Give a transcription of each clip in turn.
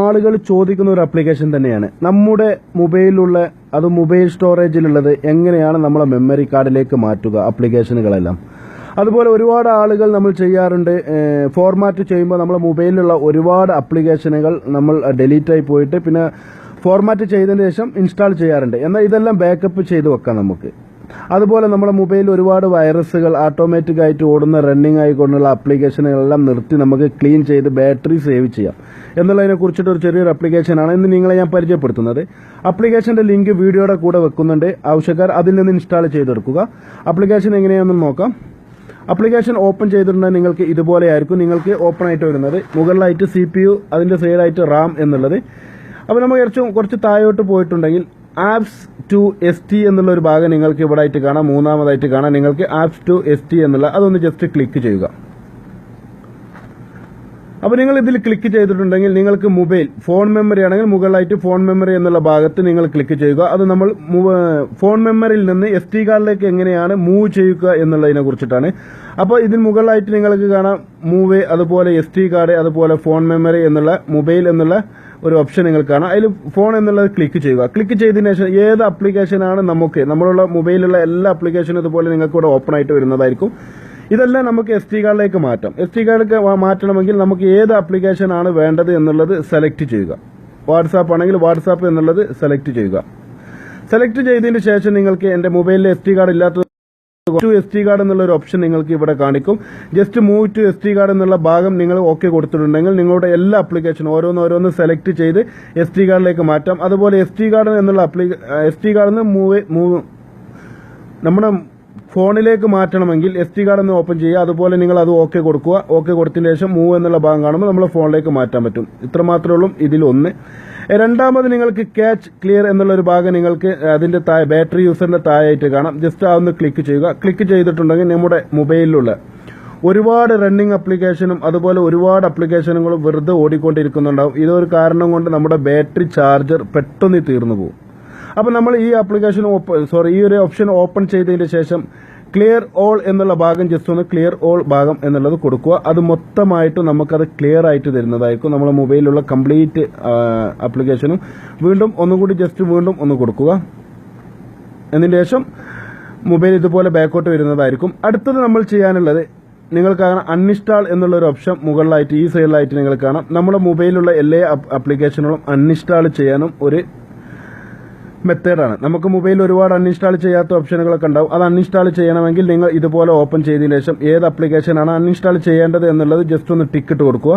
ആളുകൾ ചോദിക്കുന്ന ഒരു ആപ്ലിക്കേഷൻ തന്നെയാണ്. നമ്മുടെ മൊബൈലിലുള്ള അത് മൊബൈൽ സ്റ്റോറേജിലുള്ളത് എങ്ങനെയാണ് നമ്മളെ മെമ്മറി കാർഡിലേക്ക് മാറ്റുക ആപ്ലിക്കേഷനുകളെല്ലാം. അതുപോലെ ഒരുപാട് ആളുകൾ നമ്മൾ ചെയ്യാറുണ്ട്, ഫോർമാറ്റ് ചെയ്യുമ്പോൾ നമ്മളെ മൊബൈലിലുള്ള ഒരുപാട് ആപ്ലിക്കേഷനുകൾ നമ്മൾ ഡിലീറ്റായി പോയിട്ട് പിന്നെ ഫോർമാറ്റ് ചെയ്തതിന് ശേഷം ഇൻസ്റ്റാൾ ചെയ്യാറുണ്ട്. എന്നാൽ ഇതെല്ലാം ബാക്കപ്പ് ചെയ്ത് വെക്കാം നമുക്ക്. അതുപോലെ നമ്മുടെ മൊബൈലിൽ ഒരുപാട് വൈറസുകൾ ഓട്ടോമാറ്റിക് ആയിട്ട് ഓടുന്ന റണ്ണിങ് ആയിക്കൊണ്ടുള്ള ആപ്ലിക്കേഷനുകളെല്ലാം നിർത്തി നമുക്ക് ക്ലീൻ ചെയ്ത് ബാറ്ററി സേവ് ചെയ്യാം എന്നുള്ളതിനെ കുറിച്ചിട്ട് ഒരു ചെറിയൊരു ആപ്ലിക്കേഷനാണ് ഇന്ന് നിങ്ങളെ ഞാൻ പരിചയപ്പെടുത്തുന്നത്. ആപ്ലിക്കേഷന്റെ ലിങ്ക് വീഡിയോയുടെ കൂടെ വെക്കുന്നുണ്ട്, ആവശ്യക്കാർ അതിൽ നിന്ന് ഇൻസ്റ്റാൾ ചെയ്തെടുക്കുക. ആപ്ലിക്കേഷൻ എങ്ങനെയാണെന്ന് നോക്കാം. ആപ്ലിക്കേഷൻ ഓപ്പൺ ചെയ്തിട്ടുണ്ടെങ്കിൽ നിങ്ങൾക്ക് ഇതുപോലെ ആയിരിക്കും നിങ്ങൾക്ക് ഓപ്പൺ ആയിട്ട് വരുന്നത്. മുകളിലായിട്ട് CPU, അതിന്റെ സൈഡായിട്ട് RAM എന്നുള്ളത്. അപ്പോൾ നമ്മൾ കുറച്ച് താഴോട്ട് പോയിട്ടുണ്ടെങ്കിൽ ആപ്സ് ടു ST എന്നുള്ള ഒരു ഭാഗം നിങ്ങൾക്ക് ഇവിടെ ആയിട്ട് കാണാം. മൂന്നാമതായിട്ട് കാണാം നിങ്ങൾക്ക് ആപ്സ് ടു ST എന്നുള്ള, അതൊന്ന് ജസ്റ്റ് ക്ലിക്ക് ചെയ്യുക. അപ്പോൾ നിങ്ങൾ ഇതിൽ ക്ലിക്ക് ചെയ്തിട്ടുണ്ടെങ്കിൽ നിങ്ങൾക്ക് മൊബൈൽ ഫോൺ മെമ്മറി ആണെങ്കിൽ മുകളിലായിട്ട് ഫോൺ മെമ്മറി എന്നുള്ള ഭാഗത്ത് നിങ്ങൾ ക്ലിക്ക് ചെയ്യുക. അത് നമ്മൾ ഫോൺ മെമ്മറിയിൽ നിന്ന് SD കാർഡിലേക്ക് എങ്ങനെയാണ് മൂവ് ചെയ്യുക എന്നുള്ളതിനെ കുറിച്ചിട്ടാണ്. അപ്പോൾ ഇതിന് മുകളിലായിട്ട് നിങ്ങൾക്ക് കാണാം മൂവ്, അതുപോലെ SD കാർഡ്, അതുപോലെ ഫോൺ മെമ്മറി എന്നുള്ള മൊബൈൽ എന്നുള്ള ഒരു ഓപ്ഷൻ നിങ്ങൾ കാണാം. അതിൽ ഫോൺ എന്നുള്ളത് ക്ലിക്ക് ചെയ്യുക. ക്ലിക്ക് ചെയ്തതിനു ശേഷം ഏത് ആപ്ലിക്കേഷനാണ് നമ്മളുള്ള മൊബൈലിലുള്ള എല്ലാ ആപ്ലിക്കേഷനും ഇതുപോലെ നിങ്ങൾക്ക് ഇവിടെ ഓപ്പൺ ആയിട്ട് വരുന്നതായിരിക്കും. ഇതെല്ലാം നമുക്ക് SD കാർഡിലേക്ക് മാറ്റാം. SD കാർഡിലേക്ക് മാറ്റണമെങ്കിൽ നമുക്ക് ഏത് ആപ്ലിക്കേഷൻ ആണ് വേണ്ടത് എന്നുള്ളത് സെലക്ട് ചെയ്യുക. വാട്സാപ്പ് ആണെങ്കിൽ വാട്സാപ്പ് എന്നുള്ളത് സെലക്ട് ചെയ്യുക. സെലക്ട് ചെയ്തതിന് ശേഷം നിങ്ങൾക്ക് എന്റെ മൊബൈലിൽ SD കാർഡ് ഇല്ലാത്ത ടു SD കാർഡ് എന്നുള്ള ഒരു ഓപ്ഷൻ നിങ്ങൾക്ക് ഇവിടെ കാണിക്കും. Just move to SD card എന്നുള്ള ഭാഗം നിങ്ങൾ ഓക്കെ കൊടുത്തിട്ടുണ്ടെങ്കിൽ നിങ്ങളുടെ എല്ലാ ആപ്ലിക്കേഷനും ഓരോന്ന് സെലക്ട് ചെയ്ത് SD കാർഡിലേക്ക് മാറ്റാം. അതുപോലെ SD കാർഡ് എന്നുള്ള SD കാർഡിൽ നിന്ന് നമ്മുടെ ഫോണിലേക്ക് മാറ്റണമെങ്കിൽ SD കാർഡ് ഒന്ന് ഓപ്പൺ ചെയ്യുക. അതുപോലെ നിങ്ങൾ അത് ഓക്കെ കൊടുക്കുക. ഓക്കെ കൊടുത്തതിന് ശേഷം മൂവ് എന്നുള്ള ഭാഗം കാണുമ്പോൾ നമ്മൾ ഫോണിലേക്ക് മാറ്റാൻ പറ്റും. ഇത്ര മാത്രമേ ഉള്ളൂ ഇതിലൊന്ന്. രണ്ടാമത് നിങ്ങൾക്ക് ക്യാച്ച് ക്ലിയർ എന്നുള്ള ഒരു ഭാഗം നിങ്ങൾക്ക് അതിന്റെ താഴെ ബാറ്ററി യൂസറിന്റെ താഴെയായിട്ട് കാണാം. ജസ്റ്റ് അതൊന്ന് ക്ലിക്ക് ചെയ്യുക. ക്ലിക്ക് ചെയ്തിട്ടുണ്ടെങ്കിൽ നമ്മുടെ മൊബൈലിലുള്ള ഒരുപാട് റണ്ണിങ് ആപ്ലിക്കേഷനും അതുപോലെ ഒരുപാട് ആപ്ലിക്കേഷനുകളും വെറുതെ ഓടിക്കൊണ്ടിരിക്കുന്നുണ്ടാവും. ഇതൊരു കാരണം കൊണ്ട് നമ്മുടെ ബാറ്ററി ചാർജർ പെട്ടെന്ന് തീർന്നു പോകും. അപ്പോൾ നമ്മൾ ഈ ആപ്ലിക്കേഷൻ ഈ ഒരു ഓപ്ഷൻ ഓപ്പൺ ചെയ്തതിന് ശേഷം ക്ലിയർ ഓൾ എന്നുള്ള ഭാഗം ജസ്റ്റ് ഒന്ന് ക്ലിയർ ഓൾ ഭാഗം എന്നുള്ളത് കൊടുക്കുക. അത് മൊത്തമായിട്ട് നമുക്കത് ക്ലിയർ ആയിട്ട് തരുന്നതായിരിക്കും. നമ്മുടെ മൊബൈലിലുള്ള കംപ്ലീറ്റ് ആപ്ലിക്കേഷനും വീണ്ടും വീണ്ടും ഒന്ന് കൊടുക്കുക. എന്നതിന് ശേഷം മൊബൈൽ ഇതുപോലെ ബാക്കോട്ട് വരുന്നതായിരിക്കും. അടുത്തത് നമ്മൾ ചെയ്യാനുള്ളത് നിങ്ങൾക്ക് കാണാം അൺഇൻസ്റ്റാൾ എന്നുള്ള ഒരു ഓപ്ഷൻ മുകളിലായിട്ട് ഈ സൈഡിലായിട്ട് നിങ്ങൾ കാണാം. നമ്മുടെ മൊബൈലിലുള്ള എല്ലാ ആപ്ലിക്കേഷനുകളും അൺഇൻസ്റ്റാൾ ചെയ്യാനും ഒരു മെത്തേഡാണ്. നമുക്ക് മൊബൈലിൽ ഒരുപാട് അൺഇൻസ്റ്റാൾ ചെയ്യാത്ത ഓപ്ഷനുകളൊക്കെ ഉണ്ടാവും. അത് അൺഇൻസ്റ്റാൾ ചെയ്യണമെങ്കിൽ നിങ്ങൾ ഇതുപോലെ ഓപ്പൺ ചെയ്തതിനു ശേഷം ഏത് ആപ്ലിക്കേഷനാണ് അൺഇൻസ്റ്റാൾ ചെയ്യേണ്ടത് എന്നുള്ളത് ജസ്റ്റ് ഒന്ന് ടിക്കറ്റ് കൊടുക്കുക.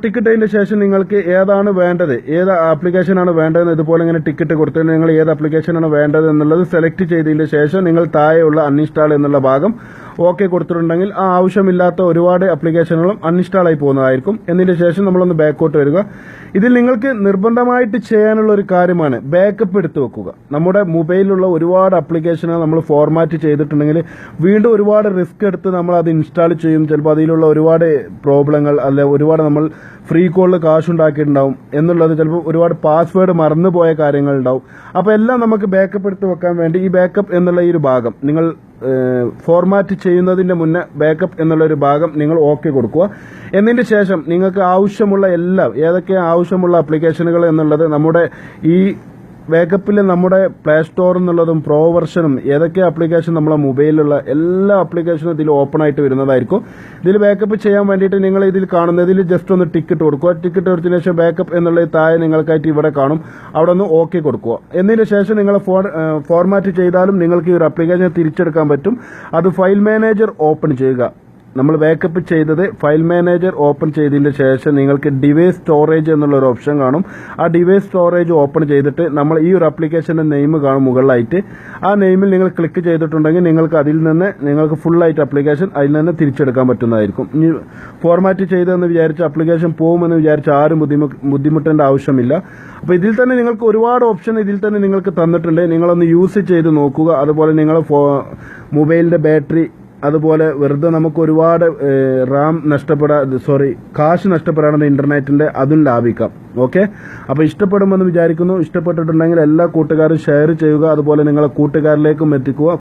ടിക്കറ്റ് അതിന് ശേഷം നിങ്ങൾക്ക് ഏതാണ് വേണ്ടത്, ഏത് ആപ്ലിക്കേഷനാണ് വേണ്ടതെന്ന് ഇതുപോലെ ഇങ്ങനെ ടിക്കറ്റ് കൊടുത്തതിന് നിങ്ങൾ ഏത് ആപ്ലിക്കേഷനാണ് വേണ്ടത് എന്നുള്ളത് സെലക്ട് ചെയ്തതിന് ശേഷം നിങ്ങൾ താഴെയുള്ള അൺഇൻസ്റ്റാൾ എന്നുള്ള ഭാഗം ഓക്കെ കൊടുത്തിട്ടുണ്ടെങ്കിൽ ആ ആവശ്യമില്ലാത്ത ഒരുപാട് ആപ്ലിക്കേഷനുകളും അൺഇൻസ്റ്റാൾ ആയി പോകുന്നതായിരിക്കും. എന്നതിന് ശേഷം നമ്മളൊന്ന് ബാക്കോട്ട് വരിക. ഇതിൽ നിങ്ങൾക്ക് നിർബന്ധമായിട്ട് ചെയ്യാനുള്ള ഒരു കാര്യമാണ് ബാക്കപ്പ് എടുത്തു വെക്കുക. നമ്മുടെ മൊബൈലിലുള്ള ഒരുപാട് ആപ്ലിക്കേഷനുകൾ നമ്മൾ ഫോർമാറ്റ് ചെയ്തിട്ടുണ്ടെങ്കിൽ വീണ്ടും ഒരുപാട് റിസ്ക് എടുത്ത് നമ്മൾ അത് ഇൻസ്റ്റാൾ ചെയ്യും. ചിലപ്പോൾ അതിലുള്ള ഒരുപാട് പ്രോബ്ലങ്ങൾ അല്ലെ ഒരുപാട് നമ്മൾ ഫ്രീ കോളിൽ കാശുണ്ടാക്കിയിട്ടുണ്ടാവും എന്നുള്ളത്, ചിലപ്പോൾ ഒരുപാട് പാസ്വേഡ് മറന്നുപോയ കാര്യങ്ങൾ ഉണ്ടാവും. അപ്പോൾ എല്ലാം നമുക്ക് ബാക്കപ്പ് എടുത്ത് വെക്കാൻ വേണ്ടി ഈ ബാക്കപ്പ് എന്നുള്ള ഈ ഒരു ഭാഗം നിങ്ങൾ ഫോർമാറ്റ് ചെയ്യുന്നതിന്റെ മുന്നേ ബാക്കപ്പ് എന്നുള്ള ഒരു ഭാഗം നിങ്ങൾ ഓക്കെ കൊടുക്കുക. എന്നതിന് ശേഷം നിങ്ങൾക്ക് ആവശ്യമുള്ള ഏതൊക്കെയാണ് ആവശ്യമുള്ള ആപ്ലിക്കേഷനുകൾ എന്നുള്ളത് നമ്മുടെ ഈ ബാക്കപ്പിൽ നമ്മുടെ പ്ലേ സ്റ്റോർ എന്നുള്ളതും പ്രോ വെർഷനും ഏതൊക്കെ ആപ്ലിക്കേഷൻ നമ്മളെ മൊബൈലിലുള്ള എല്ലാ ആപ്ലിക്കേഷനും ഇതിൽ ഓപ്പൺ ആയിട്ട് വരുന്നതായിരിക്കും. ഇതിൽ ബാക്കപ്പ് ചെയ്യാൻ വേണ്ടിയിട്ട് നിങ്ങൾ ഇതിൽ കാണുന്നതിൽ ജസ്റ്റ് ഒന്ന് ടിക്കറ്റ് കൊടുക്കുക. ടിക്കറ്റ് കൊടുത്തതിന് ശേഷം ബാക്കപ്പ് എന്നുള്ള താഴെ നിങ്ങൾക്കായിട്ട് ഇവിടെ കാണും, അവിടെ ഒന്ന് ഓക്കെ കൊടുക്കുക. എന്നതിന് ശേഷം നിങ്ങൾ ഫോർമാറ്റ് ചെയ്താലും നിങ്ങൾക്ക് ഈ ഒരു ആപ്ലിക്കേഷൻ തിരിച്ചെടുക്കാൻ പറ്റും. അത് ഫയൽ മാനേജർ ഓപ്പൺ ചെയ്യുക. നമ്മൾ ബാക്കപ്പ് ചെയ്തത് ഫയൽ മാനേജർ ഓപ്പൺ ചെയ്തതിന് ശേഷം നിങ്ങൾക്ക് ഡിവൈസ് സ്റ്റോറേജ് എന്നുള്ള ഒരു ഓപ്ഷൻ കാണും. ആ ഡിവൈസ് സ്റ്റോറേജ് ഓപ്പൺ ചെയ്തിട്ട് നമ്മൾ ഈ ഒരു ആപ്ലിക്കേഷന്റെ നെയിം കാണും മുകളിലായിട്ട്. ആ നെയിമിൽ നിങ്ങൾ ക്ലിക്ക് ചെയ്തിട്ടുണ്ടെങ്കിൽ നിങ്ങൾക്ക് അതിൽ നിന്ന് നിങ്ങൾക്ക് ഫുള്ളായിട്ട് ആപ്ലിക്കേഷൻ അതിൽ നിന്ന് തിരിച്ചെടുക്കാൻ പറ്റുന്നതായിരിക്കും. ഇനി ഫോർമാറ്റ് ചെയ്തെന്ന് വിചാരിച്ച് ആപ്ലിക്കേഷൻ പോകുമെന്ന് വിചാരിച്ച് ആരും ബുദ്ധിമുട്ടേണ്ട ആവശ്യമില്ല. അപ്പോൾ ഇതിൽ തന്നെ നിങ്ങൾക്ക് ഒരുപാട് ഓപ്ഷൻ ഇതിൽ തന്നെ നിങ്ങൾക്ക് തന്നിട്ടുണ്ട്. നിങ്ങളൊന്ന് യൂസ് ചെയ്ത് നോക്കുക. അതുപോലെ നിങ്ങളെ മൊബൈലിന്റെ ബാറ്ററി അതുപോലെ വെറുതെ നമുക്ക് ഒരുപാട് കാശ് നഷ്ടപ്പെടാതെ ഇന്റർനെറ്റിന്റെ അതും ലാഭിക്കാം. ഓക്കെ, അപ്പോൾ ഇഷ്ടപ്പെടുമെന്ന് വിചാരിക്കുന്നു. ഇഷ്ടപ്പെട്ടിട്ടുണ്ടെങ്കിൽ എല്ലാ കൂട്ടുകാരും ഷെയർ ചെയ്യുക. അതുപോലെ നിങ്ങളെ കൂട്ടുകാരിലേക്കും എത്തിക്കുക.